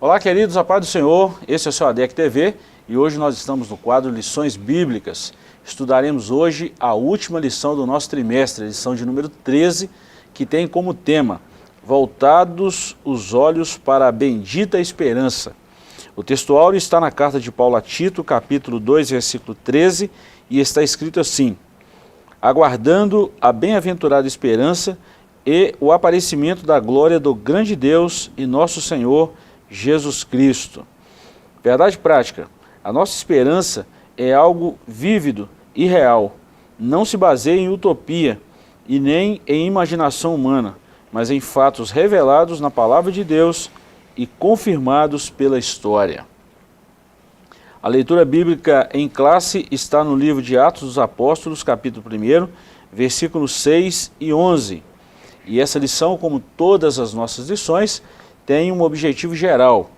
Olá, queridos, a paz do Senhor, esse é o seu ADEC TV e hoje nós estamos no quadro Lições Bíblicas. Estudaremos hoje a última lição do nosso trimestre, a lição de número 13, que tem como tema Voltados os olhos para a bendita esperança. O textual está na carta de Paulo a Tito, capítulo 2, versículo 13, e está escrito assim: aguardando a bem-aventurada esperança e o aparecimento da glória do grande Deus e nosso Senhor Jesus Cristo. Verdade prática, a nossa esperança é algo vívido e real. Não se baseia em utopia e nem em imaginação humana, mas em fatos revelados na palavra de Deus e confirmados pela história. A leitura bíblica em classe está no livro de Atos dos Apóstolos, capítulo 1, versículos 6 e 11. E essa lição, como todas as nossas lições, tem um objetivo geral.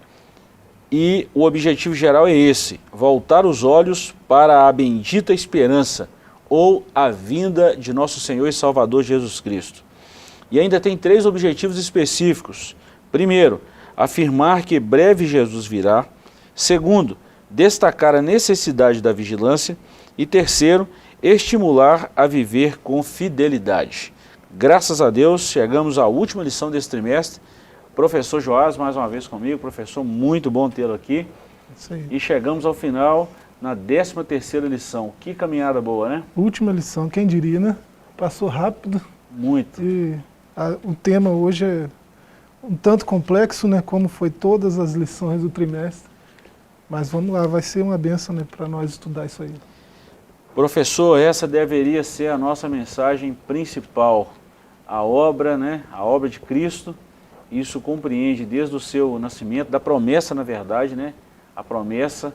E o objetivo geral é esse: voltar os olhos para a bendita esperança, ou a vinda de nosso Senhor e Salvador Jesus Cristo. E ainda tem 3 objetivos específicos. Primeiro, afirmar que breve Jesus virá. Segundo, destacar a necessidade da vigilância. E terceiro, estimular a viver com fidelidade. Graças a Deus, chegamos à última lição desse trimestre. Professor Joás, mais uma vez comigo. Professor, muito bom tê-lo aqui. Isso aí. E chegamos ao final, na 13ª lição. Que caminhada boa, né? Última lição, quem diria, né? Passou rápido. Muito. E o tema hoje é um tanto complexo, né? Como foi todas as lições do trimestre. Mas vamos lá, vai ser uma bênção, né, para nós estudar isso aí. Professor, essa deveria ser a nossa mensagem principal. A obra, né? A obra de Cristo. Isso compreende desde o seu nascimento, da promessa, na verdade, né? A promessa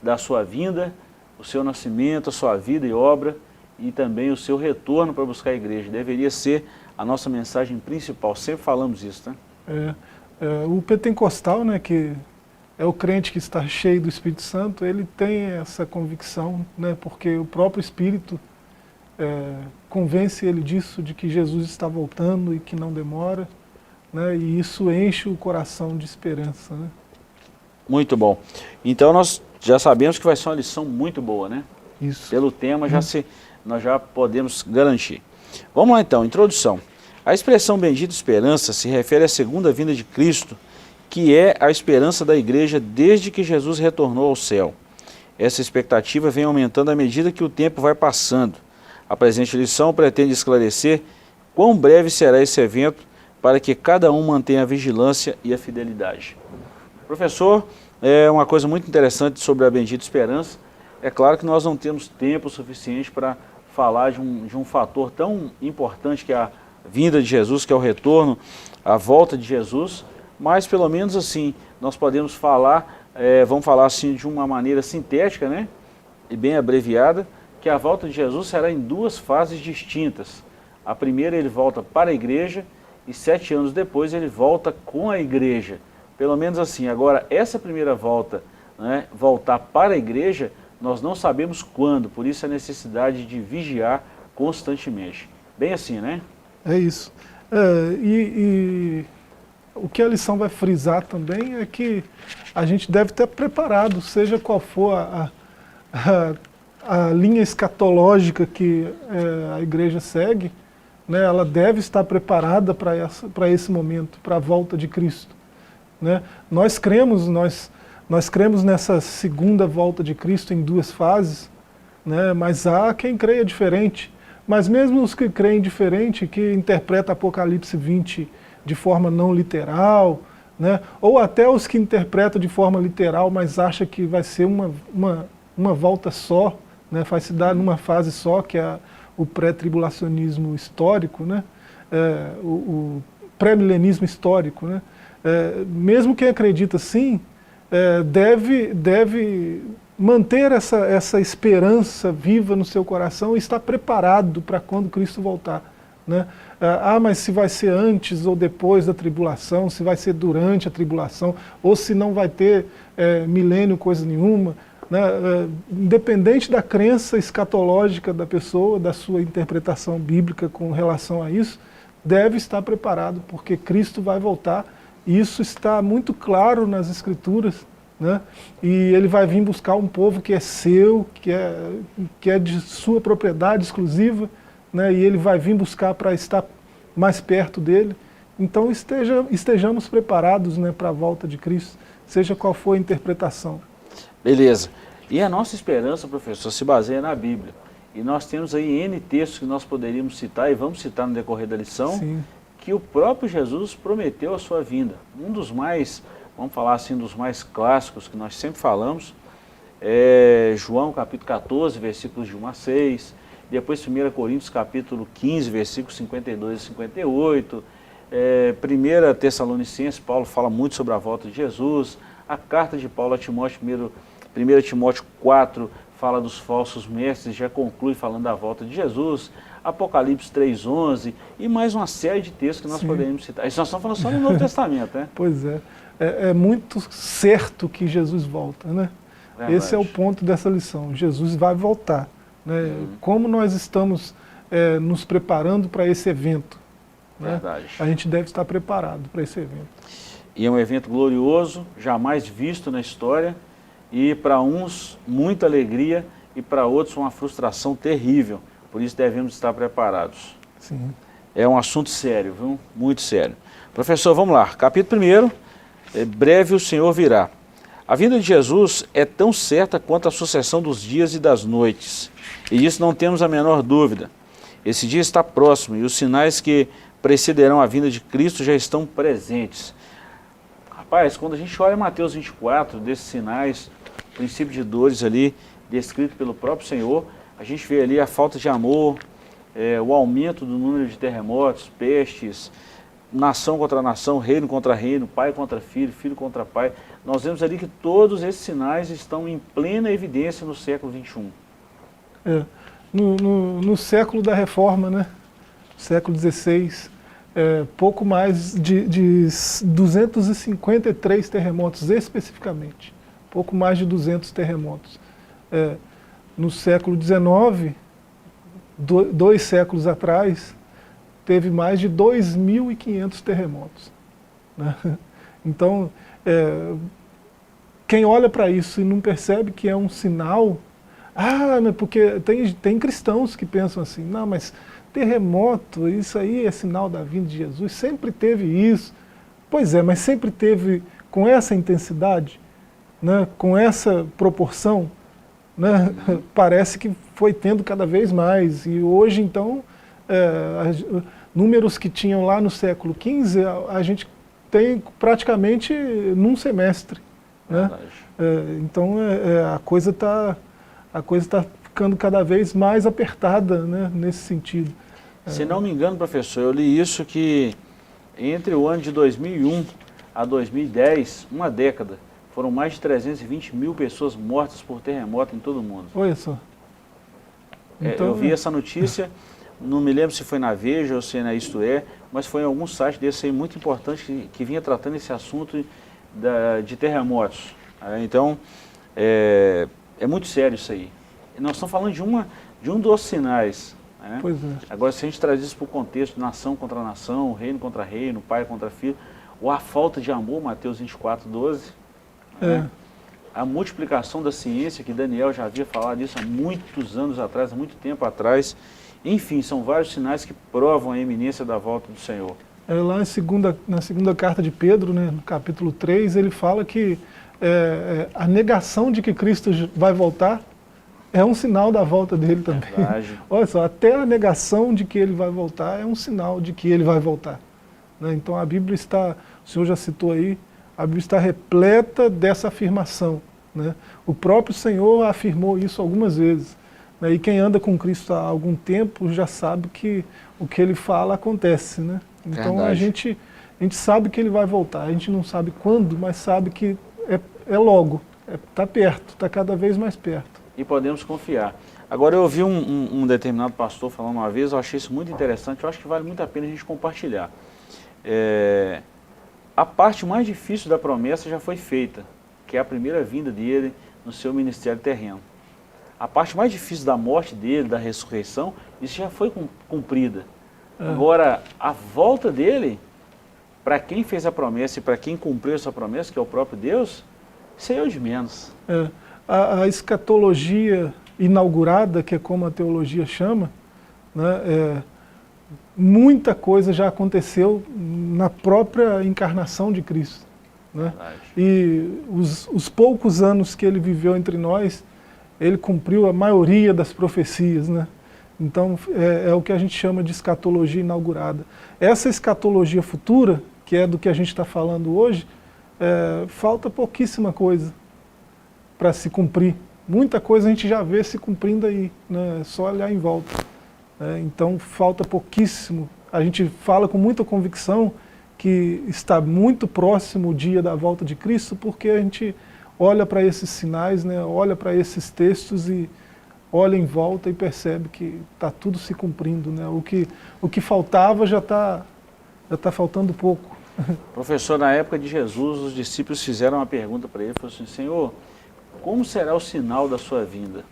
da sua vinda, o seu nascimento, a sua vida e obra, e também o seu retorno para buscar a igreja. Deveria ser a nossa mensagem principal. Sempre falamos isso, né? O pentecostal, né, que é o crente que está cheio do Espírito Santo, ele tem essa convicção, né, porque o próprio Espírito convence ele disso, de que Jesus está voltando e que não demora. Né, e isso enche o coração de esperança. Né? Muito bom. Então nós já sabemos que vai ser uma lição muito boa, né? Isso. Pelo tema nós já podemos garantir. Vamos lá então, introdução. A expressão bendita esperança se refere à segunda vinda de Cristo, que é a esperança da igreja desde que Jesus retornou ao céu. Essa expectativa vem aumentando à medida que o tempo vai passando. A presente lição pretende esclarecer quão breve será esse evento, para que cada um mantenha a vigilância e a fidelidade. Professor, uma coisa muito interessante sobre a bendita esperança, é claro que nós não temos tempo suficiente para falar de um fator tão importante que é a vinda de Jesus, que é o retorno, a volta de Jesus, mas pelo menos assim, nós podemos falar, vamos falar assim de uma maneira sintética, né, e bem abreviada, que a volta de Jesus será em 2 fases distintas. A primeira, ele volta para a igreja, e 7 anos depois ele volta com a igreja. Pelo menos assim. Agora, essa primeira volta, né, voltar para a igreja, nós não sabemos quando, por isso a necessidade de vigiar constantemente. Bem assim, né? É isso. O que a lição vai frisar também é que a gente deve estar preparado, seja qual for a linha escatológica que a igreja segue, né, ela deve estar preparada para esse momento, para a volta de Cristo. Né? Nós cremos nessa segunda volta de Cristo em 2 fases, né, mas há quem creia diferente. Mas mesmo os que creem diferente, que interpretam Apocalipse 20 de forma não literal, né, ou até os que interpretam de forma literal, mas acham que vai ser uma volta só, né, vai se dar numa fase só, que é o pré-tribulacionismo histórico, né? O pré-milenismo histórico. Né? Mesmo quem acredita assim, deve manter essa esperança viva no seu coração e estar preparado para quando Cristo voltar. Né? Mas se vai ser antes ou depois da tribulação, se vai ser durante a tribulação, ou se não vai ter milênio coisa nenhuma. Né, independente da crença escatológica da pessoa, da sua interpretação bíblica com relação a isso, deve estar preparado, porque Cristo vai voltar E isso está muito claro nas Escrituras, né? E ele vai vir buscar um povo que é seu, que é de sua propriedade exclusiva, né? E ele vai vir buscar para estar mais perto dele. Então estejamos preparados, né, para a volta de Cristo, seja qual for a interpretação. Beleza. E a nossa esperança, professor, se baseia na Bíblia. E nós temos aí N textos que nós poderíamos citar, e vamos citar no decorrer da lição, Sim. que o próprio Jesus prometeu a sua vinda. Um dos mais, vamos falar assim, dos mais clássicos que nós sempre falamos, é João capítulo 14, versículos de 1 a 6, depois 1 Coríntios capítulo 15, versículos 52 e 58, 1 Tessalonicenses, Paulo fala muito sobre a volta de Jesus, a carta de Paulo a Timóteo, 1 Timóteo 4, fala dos falsos mestres, já conclui falando da volta de Jesus, Apocalipse 3:11 e mais uma série de textos que nós poderíamos citar. Isso nós estamos falando só no Novo Testamento, né? Pois é. É muito certo que Jesus volta, né? Verdade. Esse é o ponto dessa lição. Jesus vai voltar, né? Como nós estamos nos preparando para esse evento, né? Verdade. A gente deve estar preparado para esse evento. E é um evento glorioso, jamais visto na história, e para uns muita alegria e para outros uma frustração terrível. Por isso devemos estar preparados. Sim. É um assunto sério, viu? Muito sério. Professor, vamos lá. Capítulo 1, breve o Senhor virá. A vinda de Jesus é tão certa quanto a sucessão dos dias e das noites. E disso não temos a menor dúvida. Esse dia está próximo e os sinais que precederão a vinda de Cristo já estão presentes. Rapaz, quando a gente olha Mateus 24, desses sinais, princípio de dores ali, descrito pelo próprio Senhor, a gente vê ali a falta de amor, o aumento do número de terremotos, pestes, nação contra nação, reino contra reino, pai contra filho, filho contra pai. Nós vemos ali que todos esses sinais estão em plena evidência no século XXI. No século da Reforma, né? Século XVI, pouco mais de 253 terremotos especificamente. Pouco mais de 200 terremotos. No século XIX, 2 séculos atrás, teve mais de 2.500 terremotos, né? Então, quem olha para isso e não percebe que é um sinal, porque tem cristãos que pensam assim, não, mas terremoto, isso aí é sinal da vinda de Jesus, sempre teve isso. Pois é, mas sempre teve com essa intensidade, né, com essa proporção, né? Parece que foi tendo cada vez mais, e hoje então, números que tinham lá no século XV, a gente tem praticamente num semestre, né? Então a coisa está ficando cada vez mais apertada, né, nesse sentido. Se não me engano, professor, eu li isso que entre o ano de 2001 a 2010, uma década, foram mais de 320 mil pessoas mortas por terremoto em todo o mundo. Olha só. Então, eu vi essa notícia, não me lembro se foi na Veja ou se é na Isto É, mas foi em algum site desse aí muito importante que vinha tratando esse assunto de terremotos. Então, é muito sério isso aí. Nós estamos falando de um dos sinais. Né? Pois é. Agora, se a gente traz isso para o contexto, nação contra nação, reino contra reino, pai contra filho, ou a falta de amor, Mateus 24:12, né? A multiplicação da ciência, que Daniel já havia falado disso há muitos anos atrás, há muito tempo atrás. Enfim, são vários sinais que provam a iminência da volta do Senhor. Lá na segunda carta de Pedro, né, no capítulo 3, ele fala que a negação de que Cristo vai voltar é um sinal da volta dele também. Olha só, até a negação de que ele vai voltar é um sinal de que ele vai voltar, né? Então a Bíblia está, o senhor já citou aí, a Bíblia está repleta dessa afirmação, né? O próprio Senhor afirmou isso algumas vezes, né? E quem anda com Cristo há algum tempo já sabe que o que ele fala acontece, né? Então a gente sabe que ele vai voltar, a gente não sabe quando, mas sabe que é logo, está perto, está cada vez mais perto. E podemos confiar. Agora eu ouvi um determinado pastor falando uma vez, eu achei isso muito interessante, eu acho que vale muito a pena a gente compartilhar. A parte mais difícil da promessa já foi feita, que é a primeira vinda dele no seu ministério terreno. A parte mais difícil da morte dele, da ressurreição, isso já foi cumprida. Agora, a volta dele, para quem fez a promessa e para quem cumpriu essa promessa, que é o próprio Deus, isso aí é o de menos. A escatologia inaugurada, que é como a teologia chama, né, muita coisa já aconteceu na própria encarnação de Cristo. Né? E os poucos anos que ele viveu entre nós, ele cumpriu a maioria das profecias. Né? Então é o que a gente chama de escatologia inaugurada. Essa escatologia futura, que é do que a gente está falando hoje, falta pouquíssima coisa para se cumprir. Muita coisa a gente já vê se cumprindo aí, né? É só olhar em volta. Então falta pouquíssimo. A gente fala com muita convicção que está muito próximo o dia da volta de Cristo, porque a gente olha para esses sinais, né? Olha para esses textos e olha em volta e percebe que está tudo se cumprindo. Né? O que faltava já tá faltando pouco. Professor, na época de Jesus, os discípulos fizeram uma pergunta para ele, falaram assim, Senhor, como será o sinal da sua vinda?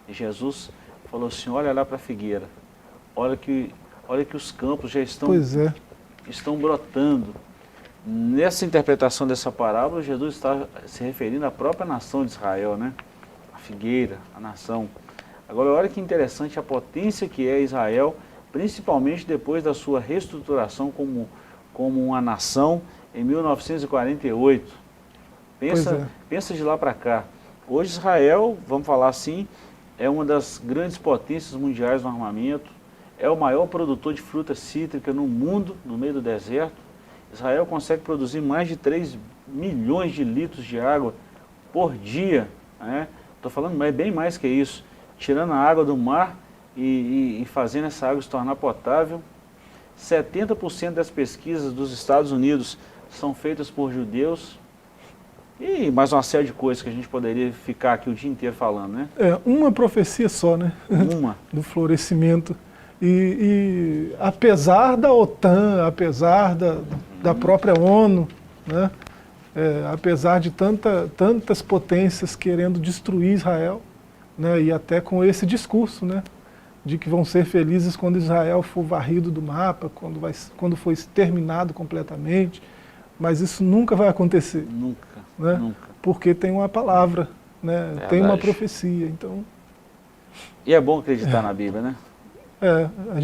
E Jesus falou assim, olha lá para a figueira, olha que os campos já estão brotando. Nessa interpretação dessa parábola, Jesus está se referindo à própria nação de Israel, né? A figueira, a nação. Agora, olha que interessante a potência que é Israel, principalmente depois da sua reestruturação como uma nação em 1948. Pensa de lá para cá. Hoje Israel, vamos falar assim, é uma das grandes potências mundiais no armamento, é o maior produtor de fruta cítrica no mundo, no meio do deserto. Israel consegue produzir mais de 3 milhões de litros de água por dia. Estou falando bem mais que isso. Tirando a água do mar e fazendo essa água se tornar potável. 70% das pesquisas dos Estados Unidos são feitas por judeus. E mais uma série de coisas que a gente poderia ficar aqui o dia inteiro falando, né? Uma profecia só, né? Uma. Do florescimento. E apesar da OTAN, apesar da própria ONU, né? Apesar de tantas potências querendo destruir Israel, né? E até com esse discurso, né? De que vão ser felizes quando Israel for varrido do mapa, quando for exterminado completamente, mas isso nunca vai acontecer. Nunca, né? nunca. Porque tem uma palavra, né? Tem uma profecia. Então... E é bom acreditar na Bíblia, né? A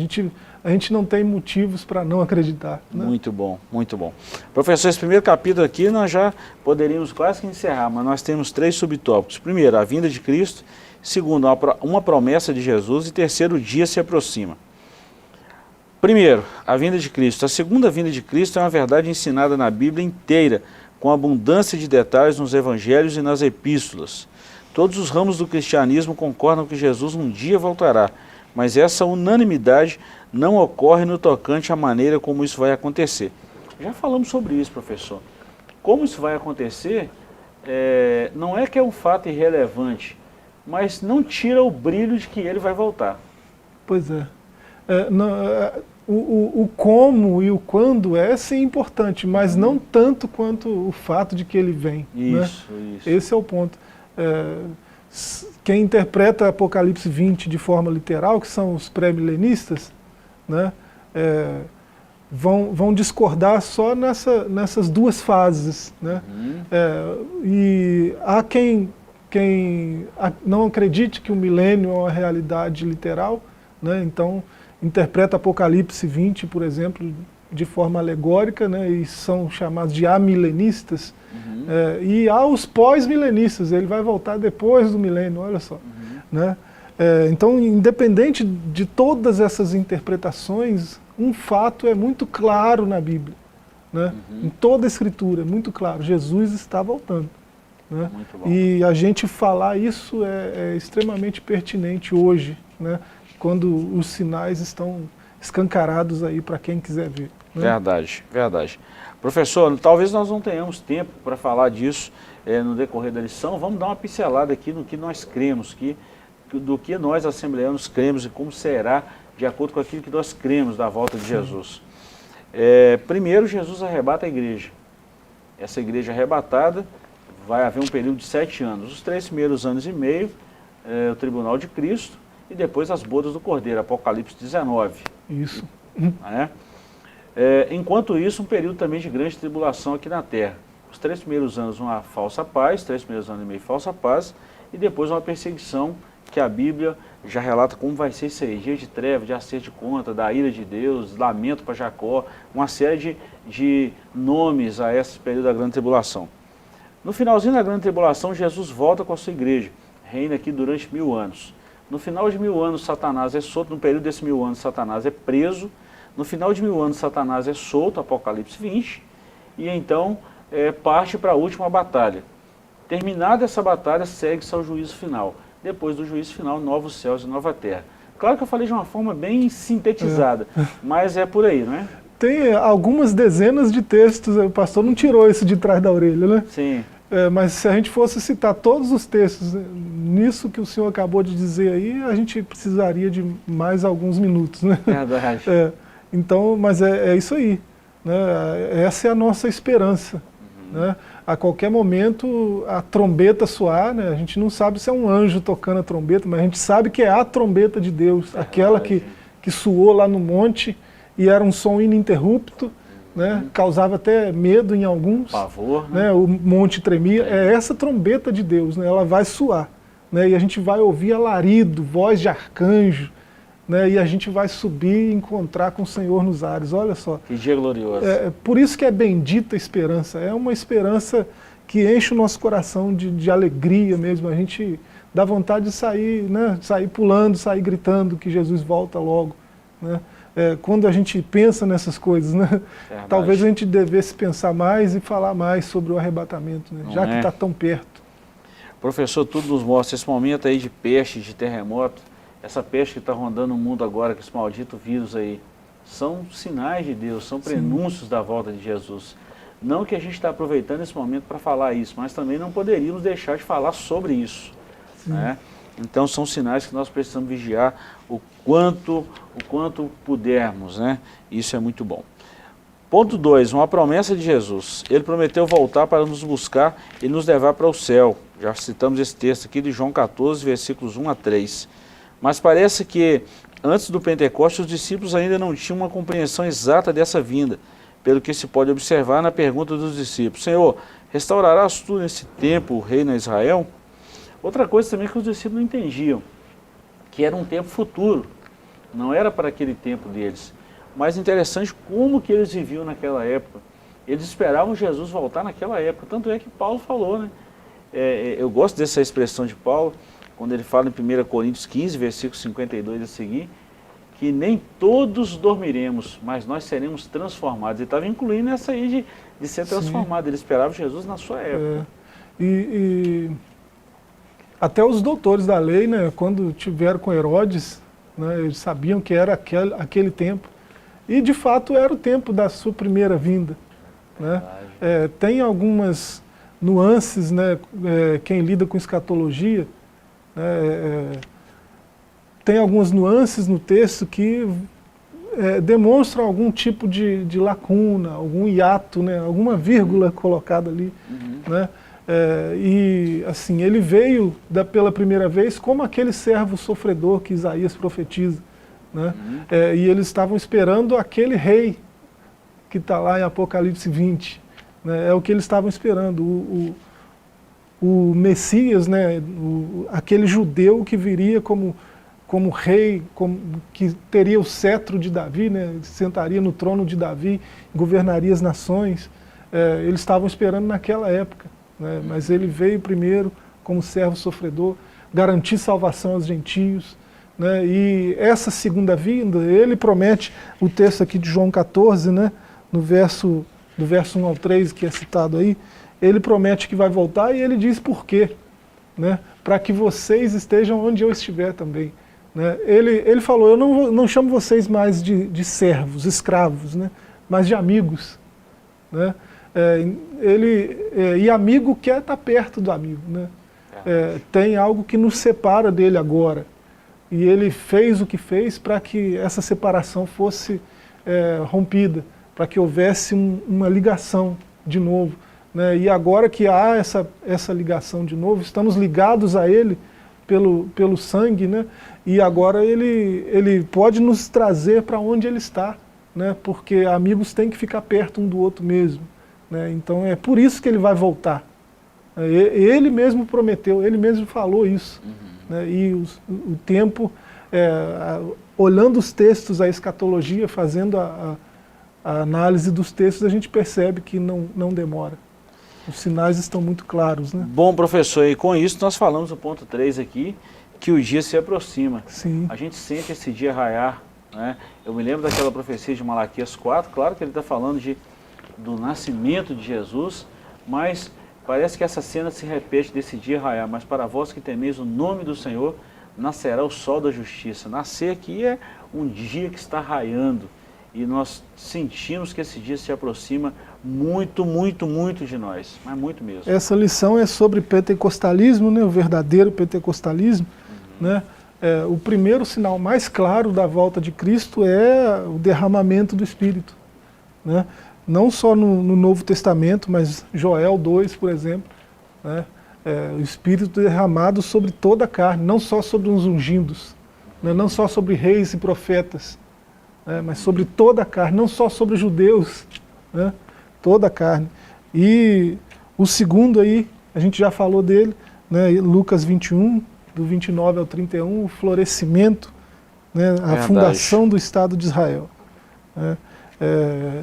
gente não tem motivos para não acreditar. Né? Muito bom, muito bom. Professor, esse primeiro capítulo aqui nós já poderíamos quase que encerrar, mas nós temos 3 subtópicos. Primeiro, a vinda de Cristo. Segundo, uma promessa de Jesus. E terceiro, o dia se aproxima. Primeiro, a vinda de Cristo. A segunda vinda de Cristo é uma verdade ensinada na Bíblia inteira, com abundância de detalhes nos evangelhos e nas epístolas. Todos os ramos do cristianismo concordam que Jesus um dia voltará, mas essa unanimidade não ocorre no tocante à maneira como isso vai acontecer. Já falamos sobre isso, professor. Como isso vai acontecer, não é que é um fato irrelevante, mas não tira o brilho de que ele vai voltar. Pois é. O como e o quando é sim importante, mas não tanto quanto o fato de que ele vem. Isso, né? Isso. Esse é o ponto. Quem interpreta Apocalipse 20 de forma literal, que são os pré-milenistas, né, vão discordar só nessas 2 fases. Né? E há quem não acredite que o milênio é uma realidade literal, né? Então interpreta Apocalipse 20, por exemplo, de forma alegórica, né? E são chamados de amilenistas. E há os pós-milenistas, ele vai voltar depois do milênio, olha só. Né? Então, independente de todas essas interpretações, um fato é muito claro na Bíblia. Né? Em toda a Escritura, é muito claro, Jesus está voltando. Né? E a gente falar isso é extremamente pertinente hoje, né? Quando os sinais estão escancarados aí para quem quiser ver. Né? Verdade, verdade. Professor, talvez nós não tenhamos tempo para falar disso no decorrer da lição. Vamos dar uma pincelada aqui no que nós cremos, do que nós assembleanos cremos e como será de acordo com aquilo que nós cremos da volta de Jesus. Primeiro, Jesus arrebata a igreja. Essa igreja arrebatada vai haver um período de 7 anos. Os 3 primeiros anos e meio, o tribunal de Cristo, e depois as bodas do Cordeiro, Apocalipse 19. Isso. Enquanto isso, um período também de grande tribulação aqui na terra. Os 3 primeiros anos uma falsa paz, 3 primeiros anos e meio falsa paz, e depois uma perseguição que a Bíblia já relata como vai ser isso aí, dia de treva, de acerto de conta, da ira de Deus, lamento para Jacó, uma série de nomes a esse período da grande tribulação. No finalzinho da grande tribulação, Jesus volta com a sua igreja, reina aqui durante 1000 anos. No final de 1000 anos, Satanás é solto, no período desses 1000 anos, Satanás é preso, no final de 1000 anos, Satanás é solto, Apocalipse 20, e então parte para a última batalha. Terminada essa batalha, segue-se ao juízo final. Depois do juízo final, novos céus e nova terra. Claro que eu falei de uma forma bem sintetizada, mas é por aí, não é? Tem algumas dezenas de textos, o pastor não tirou isso de trás da orelha, né? Sim. Mas se a gente fosse citar todos os textos nisso que o senhor acabou de dizer aí, a gente precisaria de mais alguns minutos, né? Verdade. Então, mas é isso aí, né? Essa é a nossa esperança, né? A qualquer momento a trombeta soar, né? A gente não sabe se é um anjo tocando a trombeta, mas a gente sabe que é a trombeta de Deus, aquela que soou lá no monte e era um som ininterrupto, né? Causava até medo em alguns. Pavor, né? Né? O monte tremia. É essa trombeta de Deus, né? Ela vai soar, né? E a gente vai ouvir alarido, voz de arcanjo, né? E a gente vai subir e encontrar com o Senhor nos ares. Olha só. Que dia glorioso. Por isso que é bendita a esperança. É uma esperança que enche o nosso coração de alegria mesmo. A gente dá vontade de sair, né? Sair pulando, sair gritando que Jesus volta logo, né? Quando a gente pensa nessas coisas, né? Talvez a gente devesse pensar mais e falar mais sobre o arrebatamento, né? Já que está tão perto. Professor, tudo nos mostra esse momento aí de peste, de terremoto, essa peste que está rondando o mundo agora, com esse maldito vírus aí, são sinais de Deus, são prenúncios da volta de Jesus. Não que a gente está aproveitando esse momento para falar isso, mas também não poderíamos deixar de falar sobre isso, né? Então são sinais que nós precisamos vigiar o quanto pudermos, né? Isso é muito bom. Ponto 2, uma promessa de Jesus. Ele prometeu voltar para nos buscar e nos levar para o céu. Já citamos esse texto aqui de João 14, versículos 1 a 3. Mas parece que antes do Pentecostes os discípulos ainda não tinham uma compreensão exata dessa vinda, pelo que se pode observar na pergunta dos discípulos: Senhor, restaurarás tu nesse tempo o reino a Israel? Outra coisa também que os discípulos não entendiam, que era um tempo futuro, não era para aquele tempo deles. Mas interessante como que eles viviam naquela época. Eles esperavam Jesus voltar naquela época, tanto é que Paulo falou, né? Eu gosto dessa expressão de Paulo, quando ele fala em 1 Coríntios 15, versículo 52 a seguir, que nem todos dormiremos, mas nós seremos transformados. Ele estava incluindo essa aí de ser transformado. Ele esperava Jesus na sua época. E até os doutores da lei, né, quando tiveram com Herodes, né, eles sabiam que era aquele tempo. E de fato era o tempo da sua primeira vinda, né? Tem algumas nuances, né, quem lida com escatologia, tem algumas nuances no texto que demonstram algum tipo de lacuna, algum hiato, né, alguma vírgula colocada ali, né? E assim, ele veio pela primeira vez como aquele servo sofredor que Isaías profetiza, né? E eles estavam esperando aquele rei que está lá em Apocalipse 20, né? É o que eles estavam esperando, o Messias, né? Aquele judeu que viria como rei, que teria o cetro de Davi, né? Sentaria no trono de Davi, governaria as nações. Eles estavam esperando naquela época, né? Mas ele veio primeiro como servo sofredor, garantir salvação aos gentios, né? E essa segunda vinda, ele promete, o texto aqui de João 14, né? Do verso 1 ao 3, que é citado aí, ele promete que vai voltar e ele diz por quê, né? Para que vocês estejam onde eu estiver também, né? Ele falou: eu não chamo vocês mais de servos, escravos, né? Mas de amigos, né? E amigo quer estar perto do amigo, né? Tem algo que nos separa dele agora, e ele fez o que fez para que essa separação fosse rompida, para que houvesse uma ligação de novo, né? E agora que há essa ligação de novo, estamos ligados a ele pelo sangue, né? E agora ele pode nos trazer para onde ele está, né, porque amigos têm que ficar perto um do outro mesmo, né, então é por isso que ele vai voltar. Ele mesmo prometeu, ele mesmo falou isso, né, e o tempo, olhando os textos, a escatologia, fazendo a análise dos textos, a gente percebe que não demora. Os sinais estão muito claros, né? Bom, professor, e com isso nós falamos no ponto 3 aqui, que o dia se aproxima. Sim. A gente sente esse dia raiar, né? Eu me lembro daquela profecia de Malaquias 4, claro que ele está falando do nascimento de Jesus, mas parece que essa cena se repete desse dia raiar. Mas para vós que temeis o nome do Senhor, nascerá o sol da justiça. Nascer aqui é um dia que está raiando. E nós sentimos que esse dia se aproxima muito, muito, muito de nós, mas muito mesmo. Essa lição é sobre pentecostalismo, né, o verdadeiro pentecostalismo. Né? O primeiro sinal mais claro da volta de Cristo é o derramamento do Espírito. Né? Não só no Novo Testamento, mas Joel 2, por exemplo, né? O Espírito derramado sobre toda a carne, não só sobre os ungidos, né? Não só sobre reis e profetas, mas sobre toda a carne, não só sobre os judeus, né? Toda a carne. E o segundo aí, a gente já falou dele, né? Lucas 21, do 29 ao 31, o florescimento, né? A fundação do Estado de Israel. Né?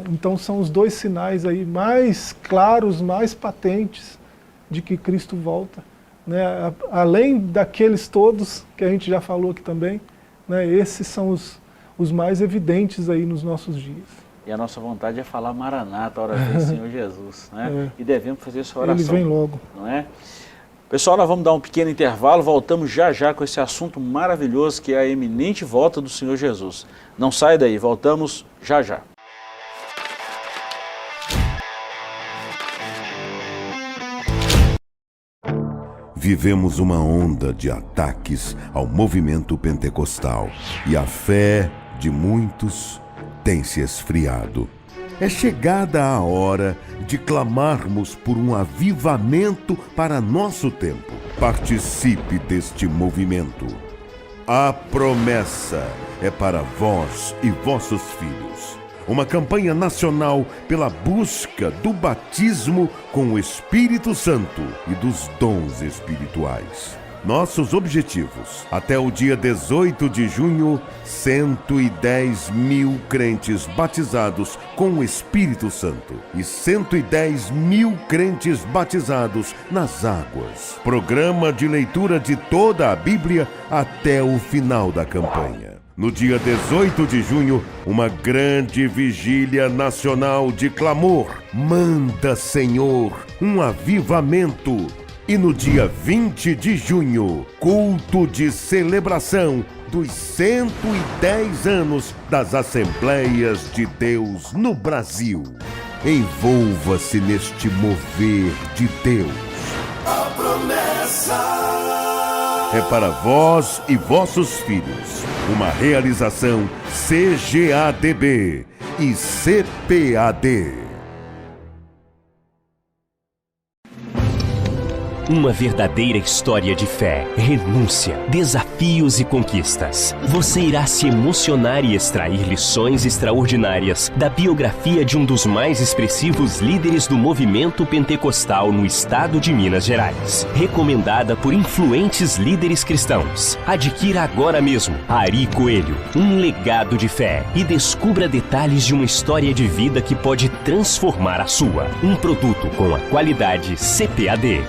Então são os dois sinais aí mais claros, mais patentes de que Cristo volta. Né? Além daqueles todos que a gente já falou aqui também, né? Esses são os mais evidentes aí nos nossos dias. E a nossa vontade é falar Maranata, a hora vem Senhor Jesus, né? E devemos fazer essa oração. Ele vem logo. Não é? Pessoal, nós vamos dar um pequeno intervalo, voltamos já já com esse assunto maravilhoso que é a iminente volta do Senhor Jesus. Não sai daí, voltamos já já. Vivemos uma onda de ataques ao movimento pentecostal e a fé de muitos tem se esfriado. É chegada a hora de clamarmos por um avivamento para nosso tempo. Participe deste movimento. A promessa é para vós e vossos filhos. Uma campanha nacional pela busca do batismo com o Espírito Santo e dos dons espirituais. Nossos objetivos: até o dia 18 de junho, 110 mil crentes batizados com o Espírito Santo e 110 mil crentes batizados nas águas. Programa de leitura de toda a Bíblia até o final da campanha. No dia 18 de junho, uma grande vigília nacional de clamor. Manda, Senhor, um avivamento. E no dia 20 de junho, culto de celebração dos 110 anos das Assembleias de Deus no Brasil. Envolva-se neste mover de Deus. A promessa é para vós e vossos filhos. Uma realização CGADB e CPAD. Uma verdadeira história de fé, renúncia, desafios e conquistas. Você irá se emocionar e extrair lições extraordinárias da biografia de um dos mais expressivos líderes do movimento pentecostal no estado de Minas Gerais. Recomendada por influentes líderes cristãos. Adquira agora mesmo Ari Coelho, um legado de fé, e descubra detalhes de uma história de vida que pode transformar a sua. Um produto com a qualidade CPAD.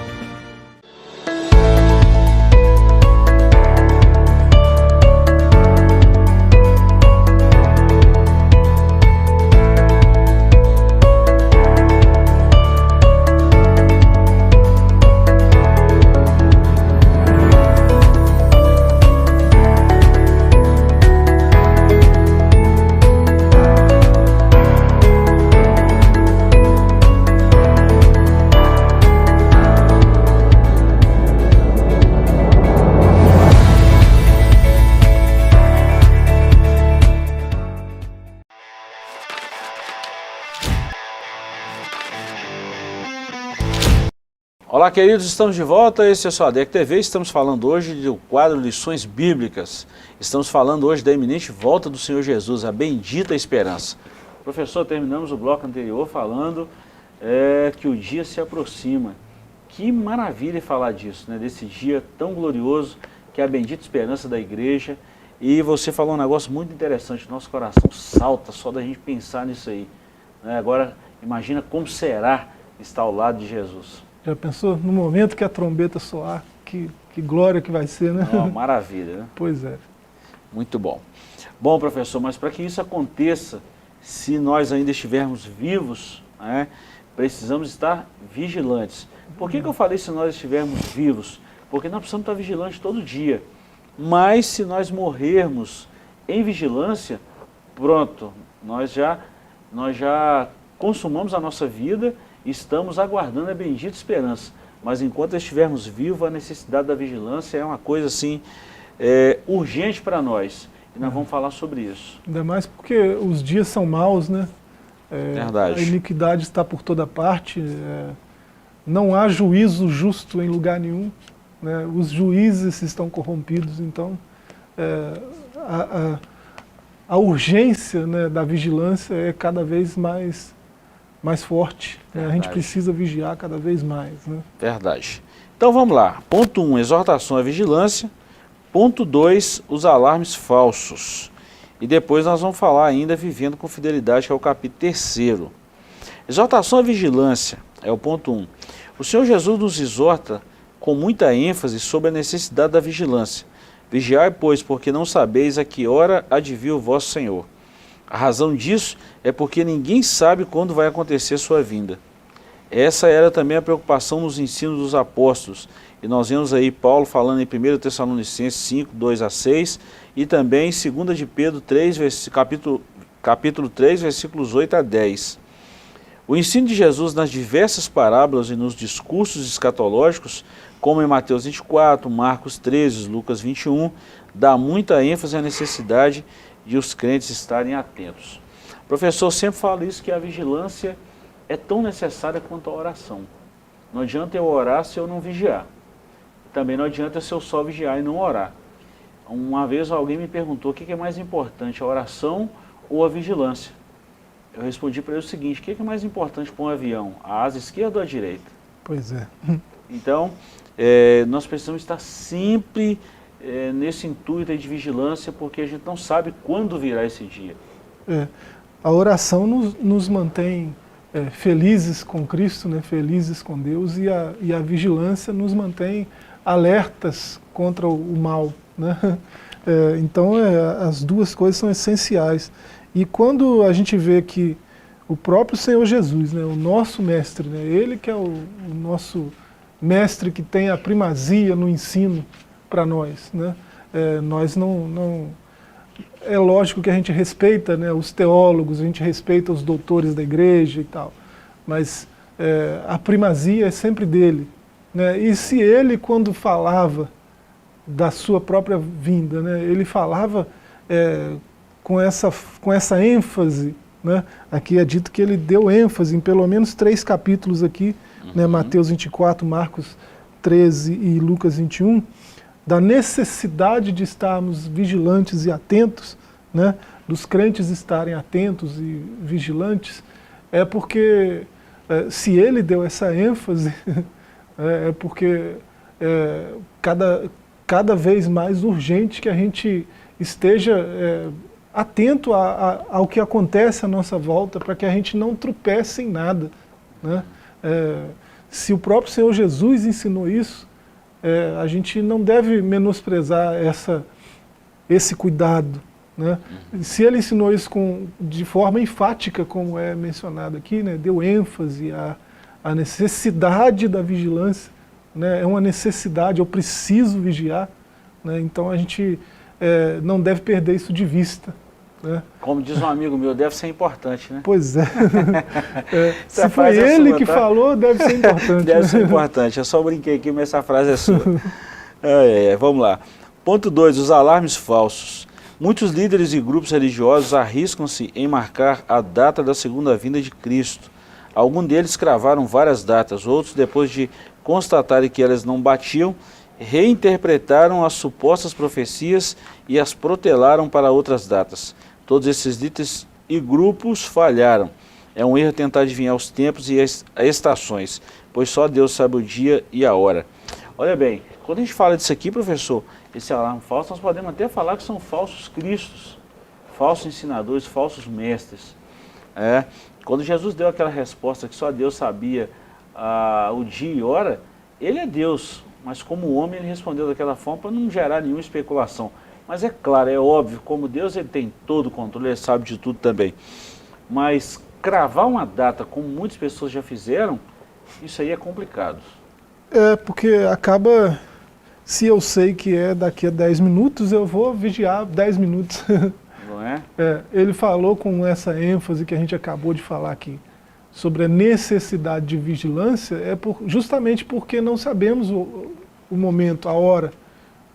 Olá, queridos, estamos de volta, esse é o SOADEC TV, estamos falando hoje do quadro Lições Bíblicas. Estamos falando hoje da iminente volta do Senhor Jesus, a bendita esperança. Professor, terminamos o bloco anterior falando que o dia se aproxima. Que maravilha falar disso, né? Desse dia tão glorioso, que é a bendita esperança da igreja. E você falou um negócio muito interessante, nosso coração salta só da gente pensar nisso aí. Né? Agora, imagina como será estar ao lado de Jesus. Já pensou? No momento que a trombeta soar, que glória que vai ser, né? Oh, maravilha, né? Pois é. Muito bom. Bom, professor, mas para que isso aconteça, se nós ainda estivermos vivos, né, precisamos estar vigilantes. Por que eu falei se nós estivermos vivos? Porque nós precisamos estar vigilantes todo dia. Mas se nós morrermos em vigilância, pronto, nós já consumamos a nossa vida e estamos aguardando a bendita esperança. Mas enquanto estivermos vivos, a necessidade da vigilância é uma coisa assim, urgente para nós. E nós vamos falar sobre isso. Ainda mais porque os dias são maus, né? Verdade. A iniquidade está por toda parte, não há juízo justo em lugar nenhum, né? Os juízes estão corrompidos, então a urgência, né, da vigilância é cada vez mais forte, né? A gente precisa vigiar cada vez mais, né? Verdade. Então vamos lá. Ponto 1, exortação à vigilância. Ponto 2, os alarmes falsos. E depois nós vamos falar ainda vivendo com fidelidade, que é o capítulo 3º. Exortação à vigilância é o ponto 1. O Senhor Jesus nos exorta com muita ênfase sobre a necessidade da vigilância. Vigiai, pois, porque não sabeis a que hora há de vir o vosso Senhor. A razão disso é porque ninguém sabe quando vai acontecer sua vinda. Essa era também a preocupação nos ensinos dos apóstolos. E nós vemos aí Paulo falando em 1 Tessalonicenses 5, 2 a 6, e também em 2 de Pedro 3, capítulo 3, versículos 8 a 10. O ensino de Jesus nas diversas parábolas e nos discursos escatológicos, como em Mateus 24, Marcos 13, Lucas 21, dá muita ênfase à necessidade de os crentes estarem atentos. O professor sempre fala isso, que a vigilância é tão necessária quanto a oração. Não adianta eu orar se eu não vigiar. Também não adianta se eu só vigiar e não orar. Uma vez alguém me perguntou o que é mais importante, a oração ou a vigilância? Eu respondi para ele o seguinte: o que é mais importante para um avião, a asa esquerda ou a direita? Pois é. Então, nós precisamos estar sempre nesse intuito aí de vigilância, porque a gente não sabe quando virá esse dia. A oração nos mantém felizes com Cristo, né? Felizes com Deus, e a vigilância nos mantém alertas contra o mal, né? Então as duas coisas são essenciais. E quando a gente vê que o próprio Senhor Jesus, né, o nosso mestre, né, ele que é o nosso mestre que tem a primazia no ensino para nós, né? Nós não... É lógico que a gente respeita, né, os teólogos, a gente respeita os doutores da igreja e tal, mas a primazia é sempre dele, né? E se ele, quando falava da sua própria vinda, né, ele falava com essa ênfase, né? Aqui é dito que ele deu ênfase em pelo menos 3 capítulos aqui, né, Mateus 24, Marcos 13 e Lucas 21, da necessidade de estarmos vigilantes e atentos, né, dos crentes estarem atentos e vigilantes, é porque se ele deu essa ênfase, é porque cada vez mais urgente que a gente esteja atento ao que acontece à nossa volta, para que a gente não tropece em nada, né? Se o próprio Senhor Jesus ensinou isso, a gente não deve menosprezar esse cuidado, né? Se ele ensinou isso de forma enfática, como é mencionado aqui, né? Deu ênfase à necessidade da vigilância, né? É uma necessidade, eu preciso vigiar, né? Então a gente não deve perder isso de vista, né? Como diz um amigo meu, deve ser importante, né? Pois é. Se foi ele que falou, deve ser importante. Deve ser importante. Eu só brinquei aqui, mas essa frase é sua. Vamos lá. Ponto 2, os alarmes falsos. Muitos líderes e grupos religiosos arriscam-se em marcar a data da segunda vinda de Cristo, Alguns deles cravaram várias datas, outros, depois de constatarem que elas não batiam, reinterpretaram as supostas profecias e as protelaram para outras datas. Todos esses líderes e grupos falharam. É um erro tentar adivinhar os tempos e as estações, pois só Deus sabe o dia e a hora. Olha bem, quando a gente fala disso aqui, professor, esse alarme falso, nós podemos até falar que são falsos cristos, falsos ensinadores, falsos mestres. Quando Jesus deu aquela resposta que só Deus sabia o dia e hora, ele é Deus, mas como homem ele respondeu daquela forma para não gerar nenhuma especulação. Mas é claro, é óbvio, como Deus ele tem todo o controle, ele sabe de tudo também. Mas cravar uma data, como muitas pessoas já fizeram, isso aí é complicado. Porque acaba, se eu sei que é daqui a 10 minutos, eu vou vigiar 10 minutos. Não é? Ele falou com essa ênfase que a gente acabou de falar aqui, sobre a necessidade de vigilância, justamente porque não sabemos o momento, a hora,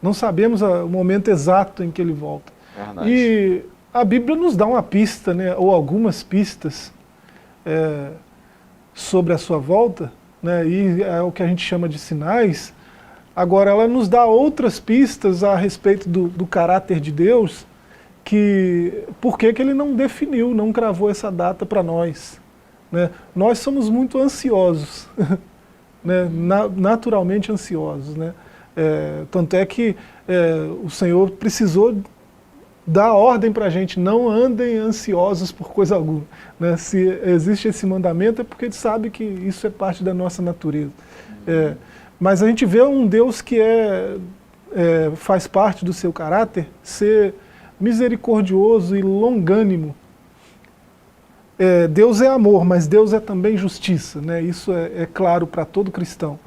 não sabemos o momento exato em que ele volta. Verdade. E a Bíblia nos dá uma pista, né, ou algumas pistas sobre a sua volta, né, e é o que a gente chama de sinais. Agora, ela nos dá outras pistas a respeito do caráter de Deus, por que ele não definiu, não cravou essa data para nós. Né? Nós somos muito ansiosos, né? Naturalmente ansiosos. Né? Tanto é que o Senhor precisou dar ordem para a gente, não andem ansiosos por coisa alguma. Né? Se existe esse mandamento é porque ele sabe que isso é parte da nossa natureza. Mas a gente vê um Deus que faz parte do seu caráter, ser misericordioso e longânimo. Deus é amor, mas Deus é também justiça, né? Isso é claro para todo cristão.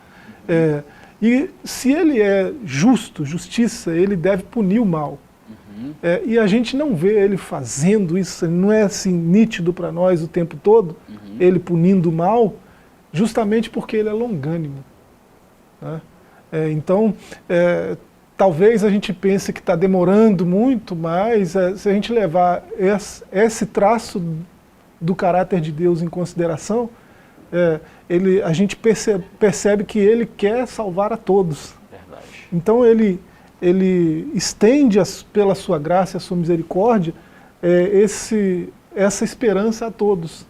E se ele é justo, justiça, ele deve punir o mal. E a gente não vê ele fazendo isso, não é assim nítido para nós o tempo todo, ele punindo o mal, justamente porque ele é longânimo. Né? Então, talvez a gente pense que está demorando muito, mas se a gente levar esse traço do caráter de Deus em consideração, a gente percebe que ele quer salvar a todos. Verdade. Então ele estende pela sua graça e a sua misericórdia essa esperança a todos.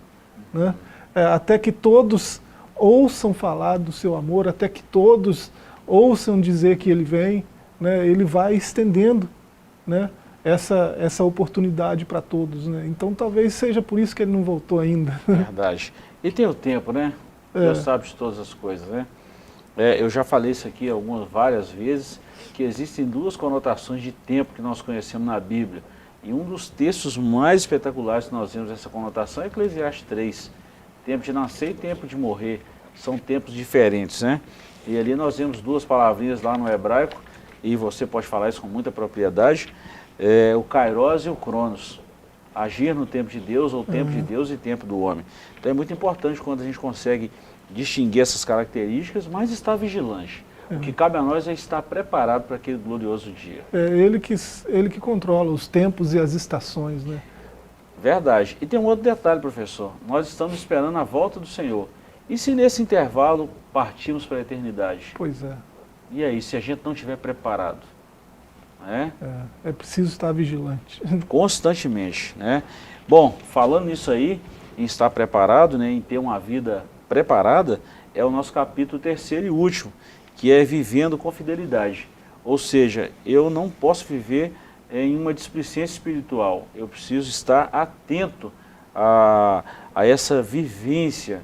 Né? Até que todos ouçam falar do seu amor, até que todos ouçam dizer que ele vem, né? Ele vai estendendo, né, essa oportunidade para todos. Né? Então talvez seja por isso que ele não voltou ainda. Verdade. E tem o tempo, né? Deus sabe de todas as coisas, né? Eu já falei isso aqui várias vezes, que existem duas conotações de tempo que nós conhecemos na Bíblia. E um dos textos mais espetaculares que nós vemos essa conotação é Eclesiastes 3. Tempo de nascer e tempo de morrer. São tempos diferentes, né? E ali nós vemos duas palavrinhas lá no hebraico, e você pode falar isso com muita propriedade, o Kairos e o Cronos. Agir no tempo de Deus, ou tempo de Deus e tempo do homem. Então é muito importante quando a gente consegue distinguir essas características, mas estar vigilante. O que cabe a nós é estar preparado para aquele glorioso dia. Ele que controla os tempos e as estações, né? Verdade. E tem um outro detalhe, professor. Nós estamos esperando a volta do Senhor. E se nesse intervalo partirmos para a eternidade? Pois é. E aí, se a gente não estiver preparado? É preciso estar vigilante. Constantemente, né? Bom, falando nisso aí, em estar preparado, né, em ter uma vida preparada, é o nosso capítulo 3º e último, que é vivendo com fidelidade. Ou seja, eu não posso viver em uma displicência espiritual, eu preciso estar atento a essa vivência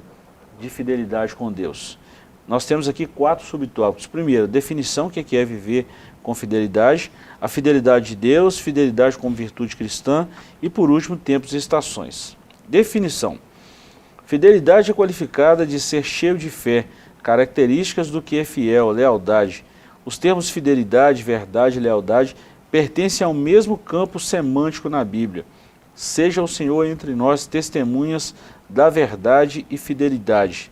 de fidelidade com Deus. Nós temos aqui 4 subtópicos. Primeiro, definição, o que é viver com fidelidade, a fidelidade de Deus, fidelidade como virtude cristã e, por último, tempos e estações. Definição. Fidelidade é qualificada de ser cheio de fé, características do que é fiel, lealdade. Os termos fidelidade, verdade e lealdade pertencem ao mesmo campo semântico na Bíblia. Seja o Senhor entre nós testemunhas da verdade e fidelidade.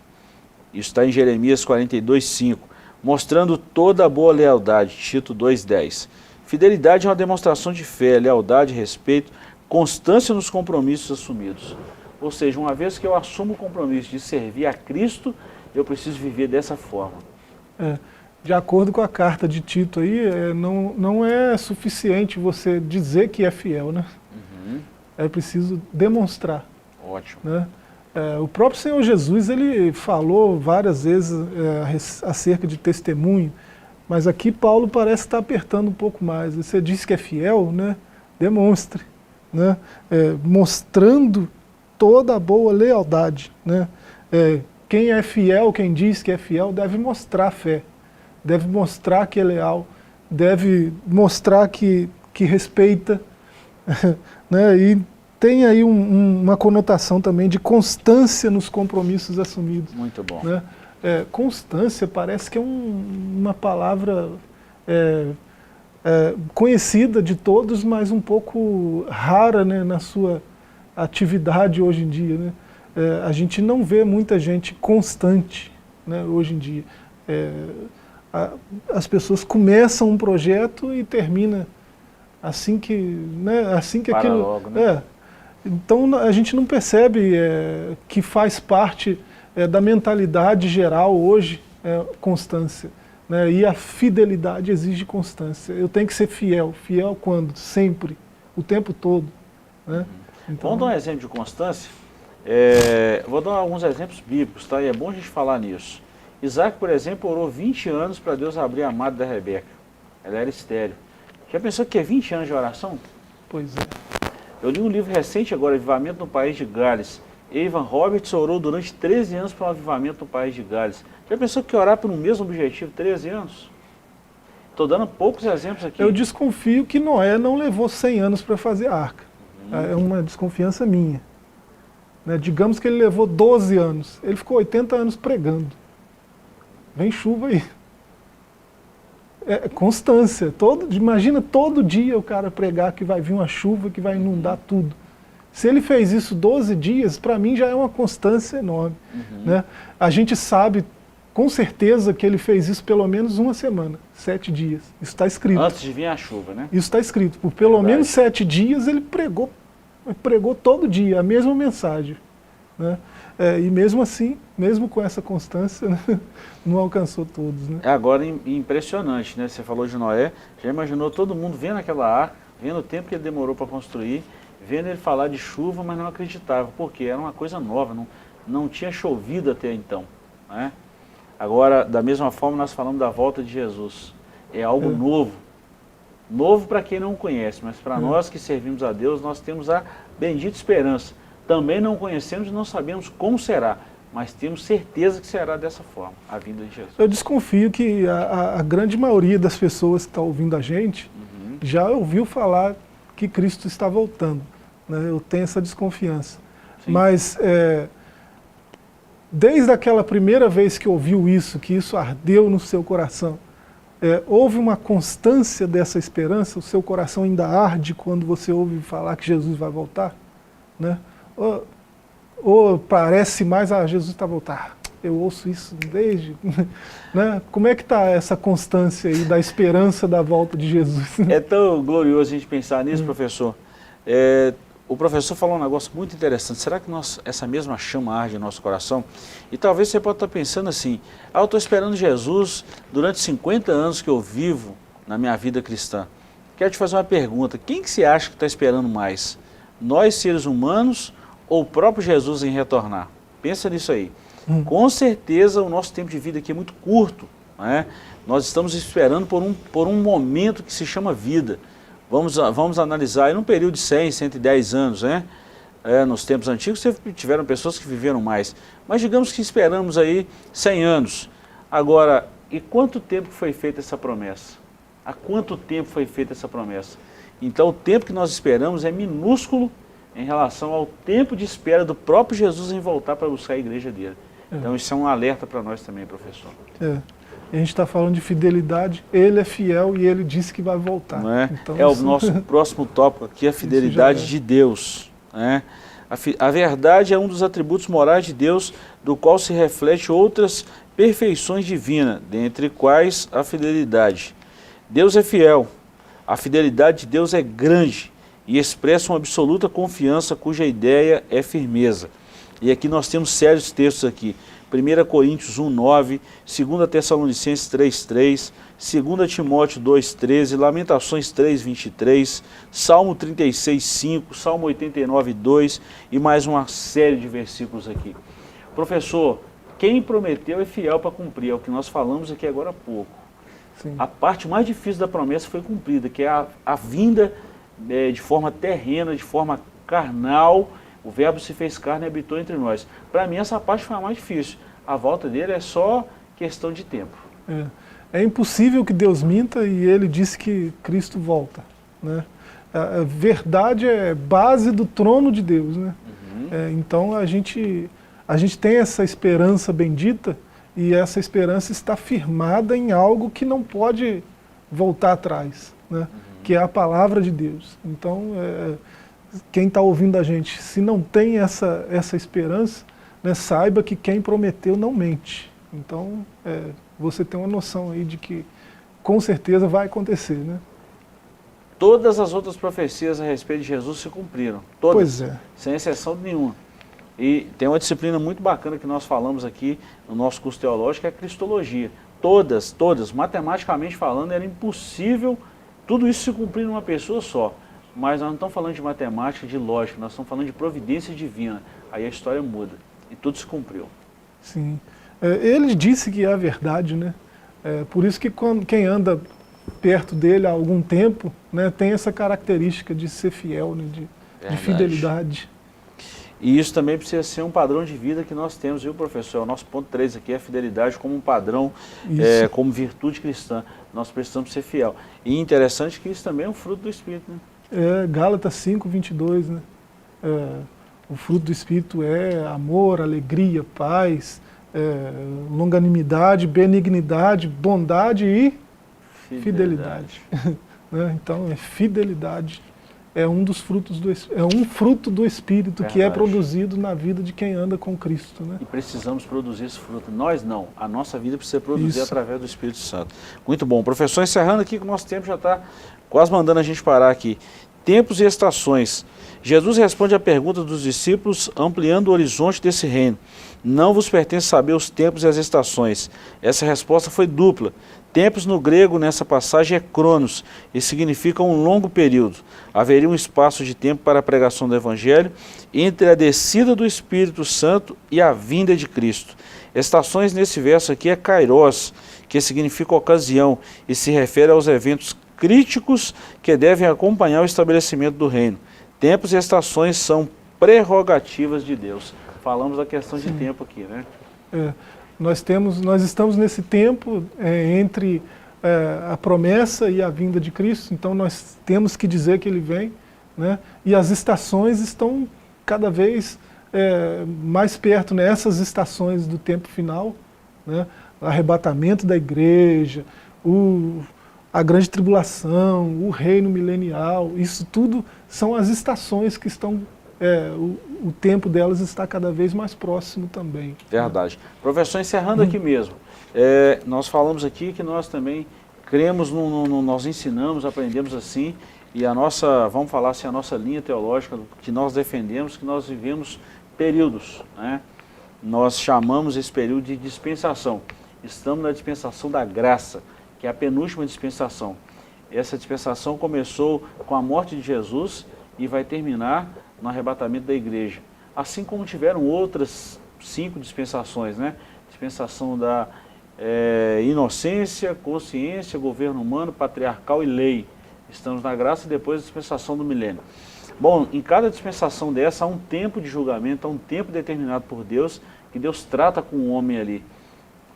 Isso está em Jeremias 42:5, mostrando toda a boa lealdade, Tito 2:10. Fidelidade é uma demonstração de fé, lealdade, respeito, constância nos compromissos assumidos. Ou seja, uma vez que eu assumo o compromisso de servir a Cristo, eu preciso viver dessa forma. De acordo com a carta de Tito aí, não é suficiente você dizer que é fiel, né? É preciso demonstrar. Ótimo. Né? O próprio Senhor Jesus, ele falou várias vezes acerca de testemunho, mas aqui Paulo parece estar apertando um pouco mais. Você disse que é fiel, né? Demonstre, né? Mostrando toda a boa lealdade, né? Quem é fiel, quem diz que é fiel, deve mostrar fé, deve mostrar que é leal, deve mostrar que respeita, né? E tem aí uma conotação também de constância nos compromissos assumidos. Muito bom. Né? Constância parece que é uma palavra conhecida de todos, mas um pouco rara, né, na sua atividade hoje em dia. Né? A gente não vê muita gente constante, né, hoje em dia. As pessoas começam um projeto e termina assim que, né, assim que para aquilo... logo, né? Então a gente não percebe que faz parte da mentalidade geral hoje constância. Né? E a fidelidade exige constância. Eu tenho que ser fiel. Fiel quando? Sempre. O tempo todo. Né? Então, vamos dar um exemplo de constância? Vou dar alguns exemplos bíblicos, tá? E é bom a gente falar nisso. Isaac, por exemplo, orou 20 anos para Deus abrir a madre da Rebeca. Ela era estéril. Já pensou que é 20 anos de oração? Pois é. Eu li um livro recente agora, Avivamento no País de Gales. Evan Roberts orou durante 13 anos para o avivamento no País de Gales. Já pensou que orar por um mesmo objetivo 13 anos? Estou dando poucos exemplos aqui. Eu desconfio que Noé não levou 100 anos para fazer a arca. É uma desconfiança minha. Né? Digamos que ele levou 12 anos. Ele ficou 80 anos pregando. Vem chuva aí. Constância. Imagina todo dia o cara pregar que vai vir uma chuva que vai inundar tudo. Se ele fez isso 12 dias, para mim já é uma constância enorme. Né? A gente sabe com certeza que ele fez isso pelo menos uma semana, 7 dias. Isso está escrito. Antes de vir a chuva, né? Isso está escrito. Por pelo menos 7 dias ele pregou todo dia a mesma mensagem. Né? E mesmo assim, mesmo com essa constância, né, não alcançou todos. Né? Agora impressionante, né? Você falou de Noé, já imaginou todo mundo vendo aquela arca, vendo o tempo que ele demorou para construir, vendo ele falar de chuva, mas não acreditava, porque era uma coisa nova, não tinha chovido até então. Né? Agora, da mesma forma, nós falamos da volta de Jesus. É algo novo. Novo para quem não conhece, mas para nós que servimos a Deus, nós temos a bendita esperança. Também não conhecemos e não sabemos como será, mas temos certeza que será dessa forma, a vinda de Jesus. Eu desconfio que a grande maioria das pessoas que está ouvindo a gente já ouviu falar que Cristo está voltando. Né? Eu tenho essa desconfiança. Sim. Mas desde aquela primeira vez que ouviu isso, que isso ardeu no seu coração, houve uma constância dessa esperança? O seu coração ainda arde quando você ouve falar que Jesus vai voltar? Né? Ou parece mais, Jesus está a voltar. Eu ouço isso desde... Né? Como é que está essa constância aí da esperança da volta de Jesus? É tão glorioso a gente pensar nisso, professor. O professor falou um negócio muito interessante. Será que essa mesma chama arde no nosso coração? E talvez você possa estar pensando assim, eu estou esperando Jesus durante 50 anos que eu vivo na minha vida cristã. Quero te fazer uma pergunta. Quem que você acha que está esperando mais? Nós, seres humanos, ou o próprio Jesus em retornar? Pensa nisso aí. Com certeza o nosso tempo de vida aqui é muito curto. Né? Nós estamos esperando por um momento que se chama vida. Vamos analisar aí num período de 100, 110 anos, né? Nos tempos antigos tiveram pessoas que viveram mais. Mas digamos que esperamos aí 100 anos. Agora, e quanto tempo foi feita essa promessa? Há quanto tempo foi feita essa promessa? Então o tempo que nós esperamos é minúsculo em relação ao tempo de espera do próprio Jesus em voltar para buscar a igreja dele. Então isso é um alerta para nós também, professor. A gente está falando de fidelidade, ele é fiel e ele disse que vai voltar. Não é? Então, o nosso próximo tópico aqui, a fidelidade de Deus. Né? A verdade é um dos atributos morais de Deus, do qual se reflete outras perfeições divinas, dentre quais a fidelidade. Deus é fiel, a fidelidade de Deus é grande, e expressam absoluta confiança cuja ideia é firmeza. E aqui nós temos sérios textos aqui. 1 Coríntios 1:9, 2 Tessalonicenses 3:3, 2 Timóteo 2:13, Lamentações 3:23, Salmo 36:5, Salmo 89:2 e mais uma série de versículos aqui. Professor, quem prometeu é fiel para cumprir, é o que nós falamos aqui agora há pouco. Sim. A parte mais difícil da promessa foi cumprida, que é a vinda de forma terrena, de forma carnal. O verbo se fez carne e habitou entre nós. Para mim essa parte foi a mais difícil. A volta dele é só questão de tempo. É impossível que Deus minta e ele disse que Cristo volta, né? A verdade é base do trono de Deus, né? Então a gente tem essa esperança bendita e essa esperança está firmada em algo que não pode voltar atrás, né? Que é a palavra de Deus. Então, quem está ouvindo a gente, se não tem essa esperança, né, saiba que quem prometeu não mente. Então, você tem uma noção aí de que com certeza vai acontecer, né? Todas as outras profecias a respeito de Jesus se cumpriram. Todas. Pois é. Sem exceção nenhuma. E tem uma disciplina muito bacana que nós falamos aqui no nosso curso teológico, que é a cristologia. Todas, matematicamente falando, era impossível tudo isso se cumprir numa pessoa só. Mas nós não estamos falando de matemática, de lógica, nós estamos falando de providência divina. Aí a história muda e tudo se cumpriu. Sim. Ele disse que é a verdade, né? Por isso que quem anda perto dele há algum tempo, né, tem essa característica de ser fiel, né, de fidelidade. E isso também precisa ser um padrão de vida que nós temos, viu, professor? O nosso ponto 3 aqui é a fidelidade como um padrão, como virtude cristã. Nós precisamos ser fiel. E interessante que isso também é um fruto do Espírito, né? Gálatas 5:22, né? O fruto do Espírito é amor, alegria, paz, longanimidade, benignidade, bondade e fidelidade. Né? Então, fidelidade é um dos frutos um fruto do Espírito. Verdade. Que é produzido na vida de quem anda com Cristo, né? E precisamos produzir esse fruto. Nós não. A nossa vida precisa produzir através do Espírito Santo. Muito bom. Professor, encerrando aqui que o nosso tempo já está quase mandando a gente parar aqui. Tempos e estações. Jesus responde à pergunta dos discípulos, ampliando o horizonte desse reino. Não vos pertence saber os tempos e as estações. Essa resposta foi dupla. Tempos no grego nessa passagem é cronos e significa um longo período. Haveria um espaço de tempo para a pregação do Evangelho entre a descida do Espírito Santo e a vinda de Cristo. Estações nesse verso aqui é kairos, que significa ocasião e se refere aos eventos críticos que devem acompanhar o estabelecimento do reino. Tempos e estações são prerrogativas de Deus. Falamos da questão de tempo aqui, né? Nós estamos nesse tempo entre a promessa e a vinda de Cristo, então nós temos que dizer que Ele vem, né? E as estações estão cada vez mais perto, né? Essas estações do tempo final, né? O arrebatamento da igreja, a grande tribulação, o reino milenial, isso tudo são as estações que estão... o tempo delas está cada vez mais próximo também. Verdade. Professor, encerrando aqui mesmo, nós falamos aqui que nós também cremos, nós ensinamos, aprendemos assim, e a nossa, vamos falar assim, a nossa linha teológica que nós defendemos, que nós vivemos períodos, né? Nós chamamos esse período de dispensação. Estamos na dispensação da graça, que é a penúltima dispensação. Essa dispensação começou com a morte de Jesus e vai terminar no arrebatamento da igreja. Assim como tiveram outras 5 dispensações, né? Dispensação da inocência, consciência, governo humano, patriarcal e lei. Estamos na graça e depois a dispensação do milênio. Bom, em cada dispensação dessa há um tempo de julgamento, há um tempo determinado por Deus, que Deus trata com o homem ali.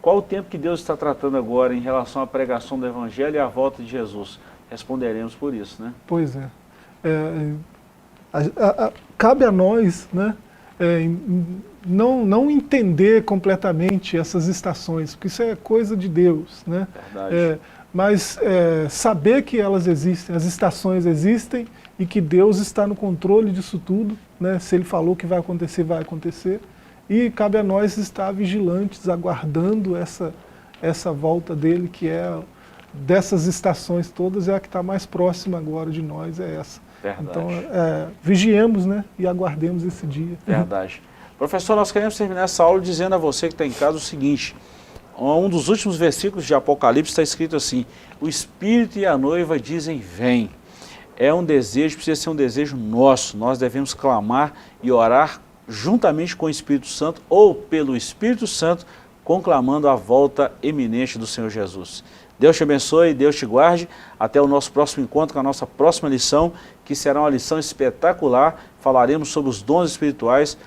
Qual o tempo que Deus está tratando agora em relação à pregação do Evangelho e à volta de Jesus? Responderemos por isso, né? Pois é. Cabe a nós, né, não entender completamente essas estações, porque isso é coisa de Deus, né? Verdade. Mas saber que elas existem, as estações existem e que Deus está no controle disso tudo, né? Se Ele falou que vai acontecer, vai acontecer. E cabe a nós estar vigilantes, aguardando essa volta dele, que é dessas estações todas, é a que está mais próxima agora de nós, é essa. Verdade. Então, vigiemos, né, e aguardemos esse dia. Verdade. Professor, nós queremos terminar essa aula dizendo a você que está em casa o seguinte: um dos últimos versículos de Apocalipse está escrito assim: o Espírito e a noiva dizem vem. É um desejo, precisa ser um desejo nosso. Nós devemos clamar e orar juntamente com o Espírito Santo ou pelo Espírito Santo, conclamando a volta iminente do Senhor Jesus. Deus te abençoe, Deus te guarde. Até o nosso próximo encontro com a nossa próxima lição, que será uma lição espetacular. Falaremos sobre os dons espirituais.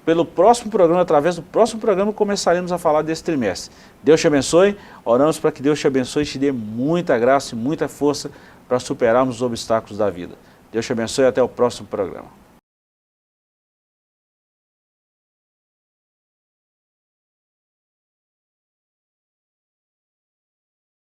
Pelo próximo programa, através do próximo programa, começaremos a falar desse trimestre. Deus te abençoe. Oramos para que Deus te abençoe e te dê muita graça e muita força para superarmos os obstáculos da vida. Deus te abençoe e até o próximo programa.